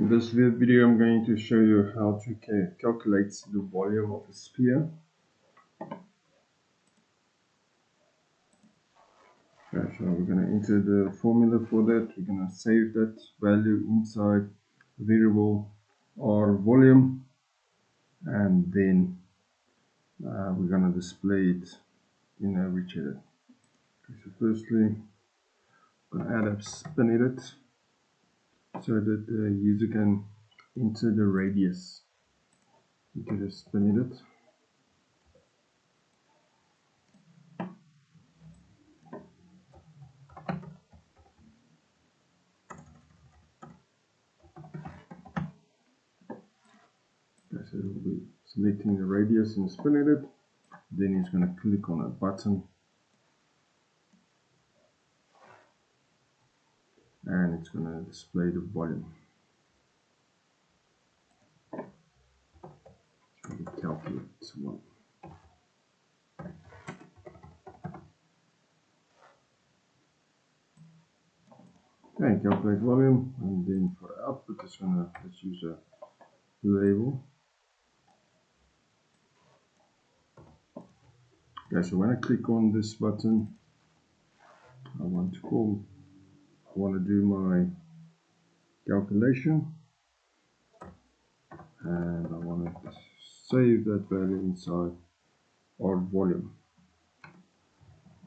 In this video I'm going to show you how to calculate the volume of a sphere. Okay, so we're going to enter the formula for that. We're going to save that value inside variable R volume, and then we're going to display it in a widget. Okay, so firstly I'm going to add a spin edit so that the user can enter the radius into the spin edit. Okay, so we'll be selecting the radius and spin edit. Then he's going to click on a button and it's going to display the volume. Calculate one. Okay, calculate volume, and then for the output it's gonna, let's use a label. Okay, so when I click on this button, I want to do my calculation, and I want to save that value inside our volume.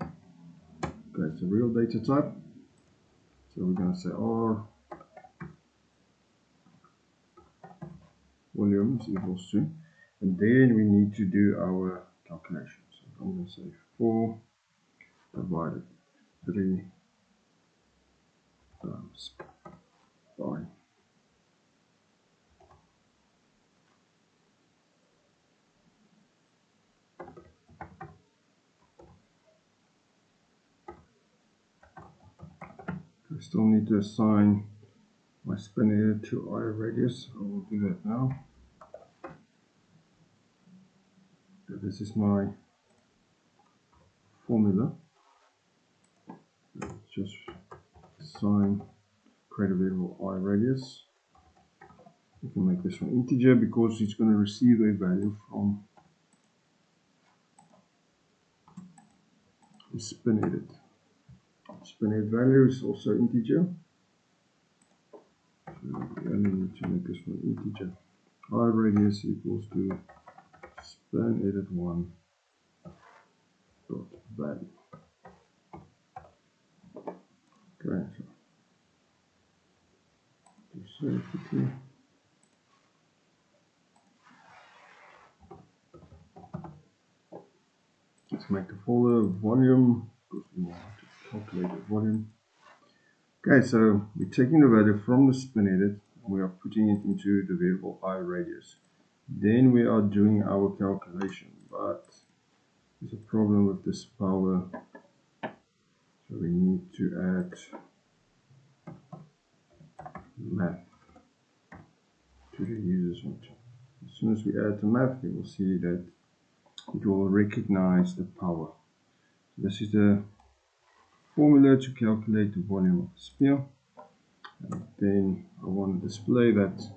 Okay, it's a real data type, so we're going to say R volumes equals to, and then we need to do our calculation. So I'm going to say 4 divided 3 times by I still need to assign my spin edit to I radius. I will do that now. So this is my formula. Let's just assign, create a variable I radius. We can make this one integer because it's going to receive a value from the spin edit. Spin edit value is also integer. So we only need to make this one integer. I radius equals to spin edit 1 dot value. Okay, so to save quickly. Let's make the folder volume because we want to calculate the volume. Okay, so we're taking the value from the spin edit and we are putting it into the variable I radius. Then we are doing our calculation, but there's a problem with this power, so we need to add math to the user's function. As soon as we add the math, we will see that it will recognize the power. So this is the formula to calculate the volume of a sphere, and then I want to display that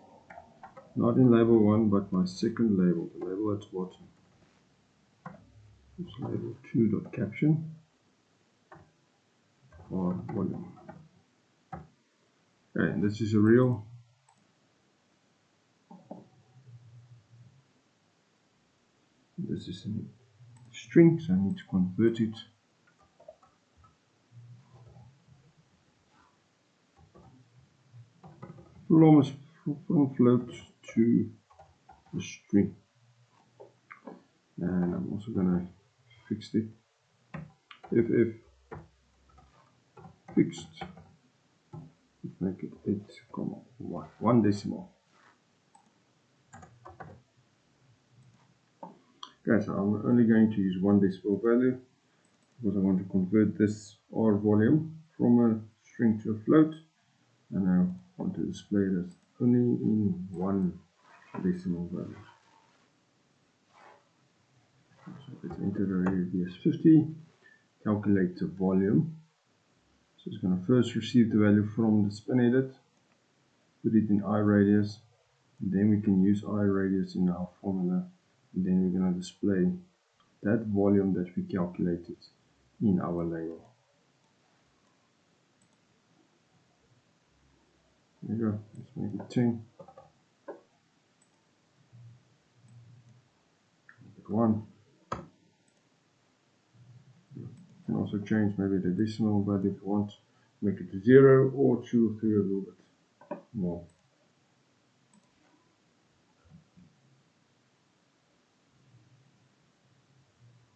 not in label 1 but my second label, the label at the bottom. It's label 2.caption or volume. Okay, and this is a real this is a string, so I need to convert it from float to a string. And I'm also going to fix it. If fixed, make it 8,1, 1 decimal. Okay, so I'm only going to use 1 decimal value because I want to convert this R volume from a string to a float, and I want to display this only in 1 decimal value. So let's enter the radius 50, calculate the volume. So it's going to first receive the value from the spin edit, put it in iRadius, and then we can use iRadius in our formula, and then we're going to display that volume that we calculated in our label. There you go, let's make it 10. Make it 1. You can also change maybe the decimal value if you want, make it 0 or choose 3 a little bit more.